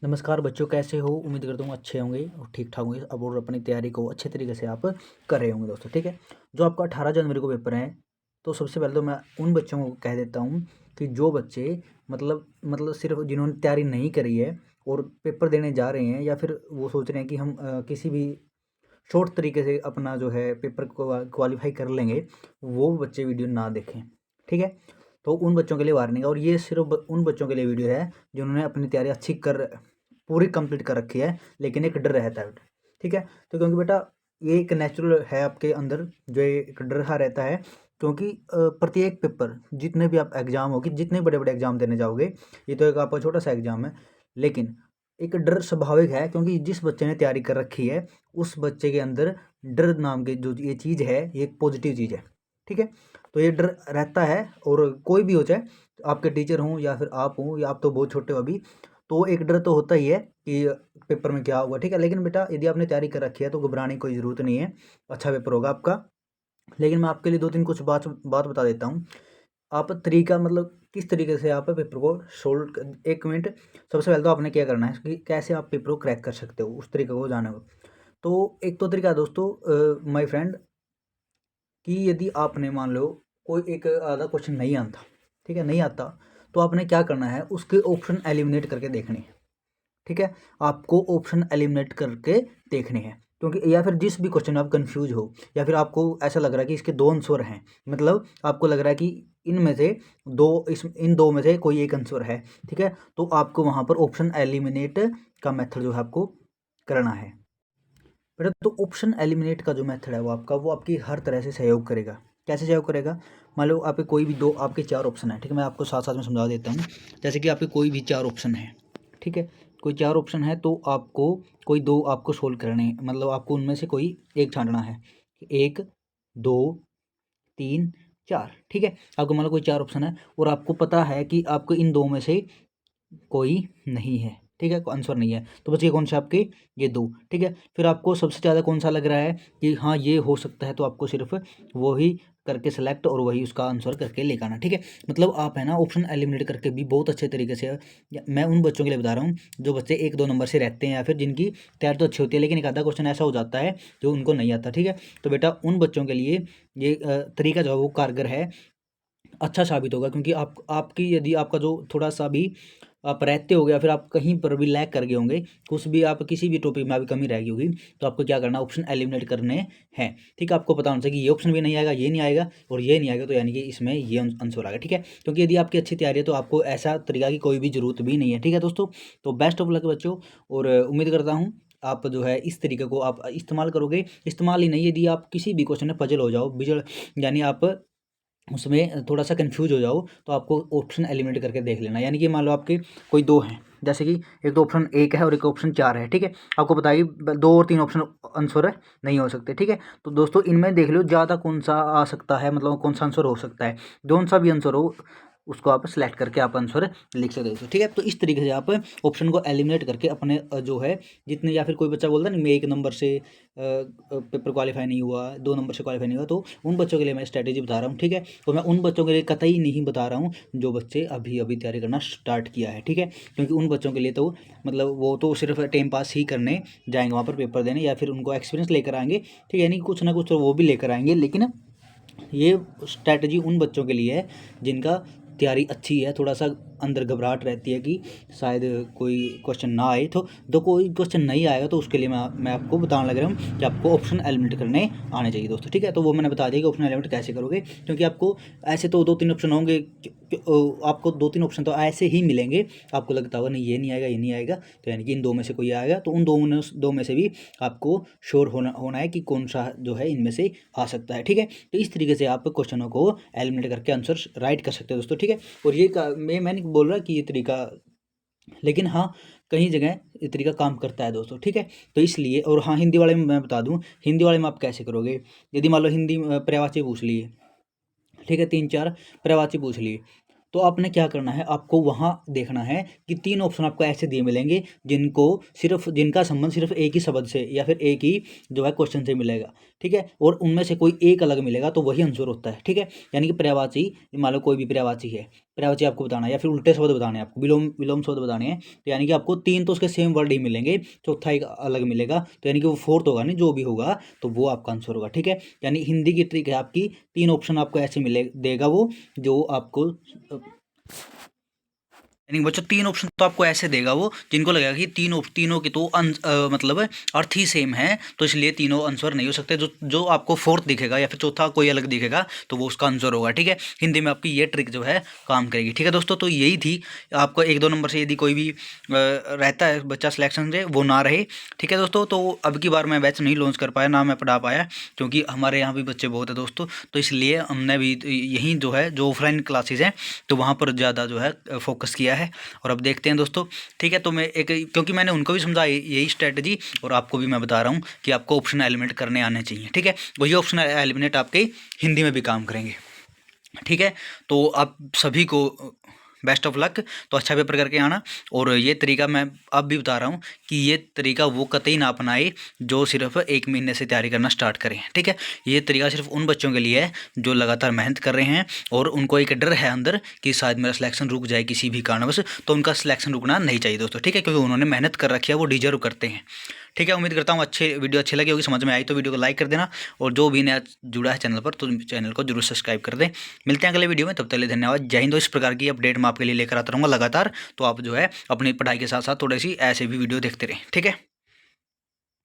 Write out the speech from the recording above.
नमस्कार बच्चों, कैसे हो? उम्मीद करता हूँ अच्छे होंगे और ठीक ठाक होंगे अब और अपनी तैयारी को अच्छे तरीके से आप कर रहे होंगे दोस्तों। ठीक है, जो आपका 18 जनवरी को पेपर है, तो सबसे पहले तो मैं उन बच्चों को कह देता हूँ कि जो बच्चे मतलब सिर्फ जिन्होंने तैयारी नहीं करी है और पेपर देने जा रहे हैं, या फिर वो सोच रहे हैं कि हम किसी भी शॉर्ट तरीके से अपना जो है पेपर को क्वालिफाई कर लेंगे, वो बच्चे वीडियो ना देखें। ठीक है, तो उन बच्चों के लिए वार्निंग है, और ये सिर्फ उन बच्चों के लिए वीडियो है जिन्होंने अपनी तैयारी अच्छी कर पूरी कंप्लीट कर रखी है, लेकिन एक डर रहता है। ठीक है, तो क्योंकि बेटा ये एक नेचुरल है आपके अंदर, जो ये एक डर हा रहता है, क्योंकि प्रत्येक पेपर जितने भी आप एग्जाम होगी, जितने बड़े बड़े एग्जाम देने जाओगे, ये तो एक आपका छोटा सा एग्जाम है, लेकिन एक डर स्वाभाविक है, क्योंकि जिस बच्चे ने तैयारी कर रखी है उस बच्चे के अंदर डर नाम की जो ये चीज़ है, ये एक पॉजिटिव चीज़ है। ठीक है, तो ये डर रहता है, और कोई भी हो, चाहे आपके टीचर हों या फिर आप हों, या आप तो बहुत छोटे हो अभी, तो एक डर तो होता ही है कि पेपर में क्या होगा। ठीक है, लेकिन बेटा यदि आपने तैयारी कर रखी है तो घबराने की कोई ज़रूरत नहीं है, अच्छा पेपर होगा आपका। लेकिन मैं आपके लिए दो तीन कुछ बात बता देता हूँ। आप तरीका मतलब किस तरीके से आप पेपर को सोल्व, एक मिनट, सबसे पहले तो आपने क्या करना है कि कैसे आप पेपर को क्रैक कर सकते हो, उस तरीके को जाना हो। तो एक तो तरीका है दोस्तों, माय फ्रेंड, कि यदि आपने मान लो कोई एक आधा क्वेश्चन नहीं आता, ठीक है, नहीं आता, तो आपने क्या करना है, उसके ऑप्शन एलिमिनेट करके देखने हैं। ठीक है, आपको ऑप्शन एलिमिनेट करके देखने हैं, क्योंकि या फिर जिस भी क्वेश्चन में आप कंफ्यूज हो, या फिर आपको ऐसा लग रहा है कि इसके दो आंसर हैं, मतलब आपको लग रहा है कि इनमें से इन दो में से कोई एक आंसर है। ठीक है, तो आपको वहाँ पर ऑप्शन एलिमिनेट का मेथड जो है आपको करना है। बेटा तो ऑप्शन एलिमिनेट का जो मेथड है वो आपकी हर तरह से सहयोग करेगा। कैसे सहयोग करेगा? मान लो आपके कोई भी दो, आपके चार ऑप्शन है, ठीक है, मैं आपको साथ साथ में समझा देता हूँ। जैसे कि आपके कोई भी चार ऑप्शन है, ठीक है, कोई चार ऑप्शन है, तो आपको कोई दो आपको सोल्व करने हैं, मतलब आपको उनमें से कोई एक छांटना है। एक, दो, तीन, चार। ठीक है, आपको मान लो कोई चार ऑप्शन है और आपको पता है कि आपको इन दो में से कोई नहीं है। ठीक है, आंसर नहीं है, तो बस ये कौन से आपके, ये दो। ठीक है, फिर आपको सबसे ज़्यादा कौन सा लग रहा है कि हाँ ये हो सकता है, तो आपको सिर्फ वही करके सेलेक्ट और वही उसका आंसर करके लेकर आना। ठीक है, मतलब आप है ना ऑप्शन एलिमिनेट करके भी बहुत अच्छे तरीके से, मैं उन बच्चों के लिए बता रहा हूँ जो बच्चे एक दो नंबर से रहते हैं, या फिर जिनकी तैयारी तो अच्छी होती है लेकिन एक आधा क्वेश्चन ऐसा हो जाता है जो उनको नहीं आता। ठीक है, तो बेटा उन बच्चों के लिए ये तरीका जो है वो कारगर है, अच्छा साबित होगा, क्योंकि आपकी यदि आपका जो थोड़ा सा भी आप रहते हो गया, फिर आप कहीं पर भी लैग कर गए होंगे, कुछ भी आप किसी भी टॉपिक में अभी कमी रह गई होगी, तो आपको क्या करना, ऑप्शन एलिमिनेट करने हैं। ठीक है, आपको पता होना चाहिए कि ये ऑप्शन भी नहीं आएगा, ये नहीं आएगा और ये नहीं आएगा, तो यानी कि इसमें ये आंसर आएगा। ठीक है, क्योंकि यदि आपकी अच्छी तैयारी है तो आपको ऐसा तरीका की कोई भी जरूरत भी नहीं है। ठीक है दोस्तों, तो बेस्ट ऑफ लक बच्चों, और उम्मीद करता हूँ आप जो है इस तरीके को आप इस्तेमाल करोगे। इस्तेमाल ही नहीं, यदि आप किसी भी क्वेश्चन में पजल हो जाओ, बिजड़, यानी आप उसमें थोड़ा सा कन्फ्यूज हो जाओ, तो आपको ऑप्शन एलिमिनेट करके देख लेना। यानी कि मान लो आपके कोई दो हैं, जैसे कि एक तो ऑप्शन एक है और एक ऑप्शन चार है। ठीक है, आपको बताइए दो और तीन ऑप्शन आंसर नहीं हो सकते। ठीक है, तो दोस्तों इनमें देख लो ज़्यादा कौन सा आ सकता है, मतलब कौन सा आंसर हो सकता है, कौन सा भी आंसर हो उसको आप सेलेक्ट करके आप आंसर लिख सकते हो। ठीक है, तो इस तरीके से आप ऑप्शन को एलिमिनेट करके अपने जो है जितने, या फिर कोई बच्चा बोलता है नहीं मैं एक नंबर से पेपर क्वालिफाई नहीं हुआ, दो नंबर से क्वालिफाई नहीं हुआ, तो उन बच्चों के लिए मैं स्ट्रैटेजी बता रहा हूँ। ठीक है, तो मैं उन बच्चों के लिए कतई नहीं बता रहा हूँ जो बच्चे अभी अभी तैयारी करना स्टार्ट किया है। ठीक है, क्योंकि उन बच्चों के लिए तो मतलब वो तो सिर्फ टाइम पास ही करने जाएंगे वहाँ पर पेपर देने, या फिर उनको एक्सपीरियंस लेकर आएंगे। ठीक है, यानी कुछ ना कुछ तो वो भी लेकर आएंगे, लेकिन ये स्ट्रैटेजी उन बच्चों के लिए है जिनका तैयारी अच्छी है, थोड़ा सा अंदर घबराहट रहती है कि शायद कोई क्वेश्चन ना आए, तो कोई क्वेश्चन नहीं आएगा, तो उसके लिए मैं आपको बताने लग रहा हूँ कि आपको ऑप्शन एलिमिनेट करने आने चाहिए दोस्तों। ठीक है, तो वो मैंने बता दिया कि ऑप्शन एलिमिनेट कैसे करोगे, क्योंकि आपको ऐसे तो दो तीन ऑप्शन होंगे, आपको दो तीन ऑप्शन तो ऐसे ही मिलेंगे, आपको लगता होगा नहीं ये नहीं आएगा, ये नहीं आएगा, तो यानी कि इन दो में से कोई आएगा, तो उन दो में से भी आपको श्योर होना है कि कौन सा जो है इनमें से आ सकता है। ठीक है, तो इस तरीके से आप क्वेश्चनों को एलिमिनेट करके आंसर राइट कर सकते हो दोस्तों। ठीक है, और ये मैं नहीं बोल रहा कि ये तरीका, लेकिन हाँ कई जगह ये तरीका काम करता है दोस्तों। ठीक है, तो इसलिए, और हाँ हिंदी वाले में मैं बता दूं, हिंदी वाले में आप कैसे करोगे, यदि मान लो हिंदी पर्यायवाची पूछ लिए, ठीक है, तीन चार पर्यायवाची पूछ लिए, तो आपने क्या करना है, आपको वहाँ देखना है कि तीन ऑप्शन आपको ऐसे दिए मिलेंगे जिनका संबंध सिर्फ एक ही शब्द से या फिर एक ही जो है क्वेश्चन से मिलेगा। ठीक है, और उनमें से कोई एक अलग मिलेगा, तो वही आंसर होता है। ठीक है, यानी कि पर्यायवाची, मान लो कोई भी पर्यायवाची है, पर्यायवाची आपको बताना है, या फिर उल्टे शब्द बताने हैं आपको, विलोम शब्द बताने हैं। तो यानी कि आपको 3 तो उसके सेम वर्ड ही मिलेंगे, चौथा एक अलग मिलेगा, तो यानी कि वो फोर्थ होगा नहीं, जो भी होगा तो वो आपका आंसर होगा। ठीक है, यानी हिंदी की ट्रिक है आपकी, 3 ऑप्शन आपको ऐसे देगा वो, जो आपको यानी बच्चों 3 ऑप्शन तो आपको ऐसे देगा वो, जिनको लगेगा कि तीनों की तो मतलब अर्थ ही सेम है, तो इसलिए तीनों आंसर नहीं हो सकते। जो जो आपको फोर्थ दिखेगा या फिर चौथा कोई अलग दिखेगा तो वो उसका आंसर होगा। ठीक है, हिंदी में आपकी ये ट्रिक जो है काम करेगी। ठीक है दोस्तों, तो यही थी आपको 1-2 नंबर से यदि कोई भी रहता है बच्चा सिलेक्शन से, वो ना रहे। ठीक है दोस्तों, तो अब की बार मैं बैच नहीं लॉन्च कर पाया, ना मैं पढ़ा पाया, क्योंकि हमारे यहाँ भी बच्चे बहुत है दोस्तों, तो इसलिए हमने भी यहीं जो है जो ऑफलाइन क्लासेज हैं तो वहाँ पर ज़्यादा जो है फोकस किया है। और अब देखते हैं दोस्तों। ठीक है, तो मैं क्योंकि मैंने उनको भी समझा यही स्ट्रेटजी, और आपको भी मैं बता रहा हूँ कि आपको ऑप्शन एलिमिनेट करने आने चाहिए। ठीक है, वही ऑप्शन एलिमिनेट आपके हिंदी में भी काम करेंगे। ठीक है, तो आप सभी को बेस्ट ऑफ लक। तो अच्छा पेपर करके आना। और ये तरीका मैं अब भी बता रहा हूँ कि ये तरीका वो कतई ना अपनाए जो सिर्फ 1 महीने से तैयारी करना स्टार्ट करें। ठीक है, ये तरीका सिर्फ उन बच्चों के लिए है जो लगातार मेहनत कर रहे हैं और उनको एक डर है अंदर कि शायद मेरा सिलेक्शन रुक जाए किसी भी कारणवश, तो उनका सिलेक्शन रुकना नहीं चाहिए दोस्तों। ठीक है, क्योंकि उन्होंने मेहनत कर रखी है, वो डिजर्व करते हैं। ठीक है, उम्मीद करता हूँ वीडियो अच्छी लगी होगी, समझ में आई तो वीडियो को लाइक कर देना, और जो भी नया जुड़ा है चैनल पर तो चैनल को जरूर सब्सक्राइब कर दें। मिलते हैं अगले वीडियो में, तब तक के लिए धन्यवाद। जय हिंद। इस प्रकार की अपडेट मैं आपके लिए लेकर आता रहूँगा लगातार, तो आप जो है अपनी पढ़ाई के साथ साथ थोड़ी सी ऐसे भी वीडियो देखते रहें। ठीक है।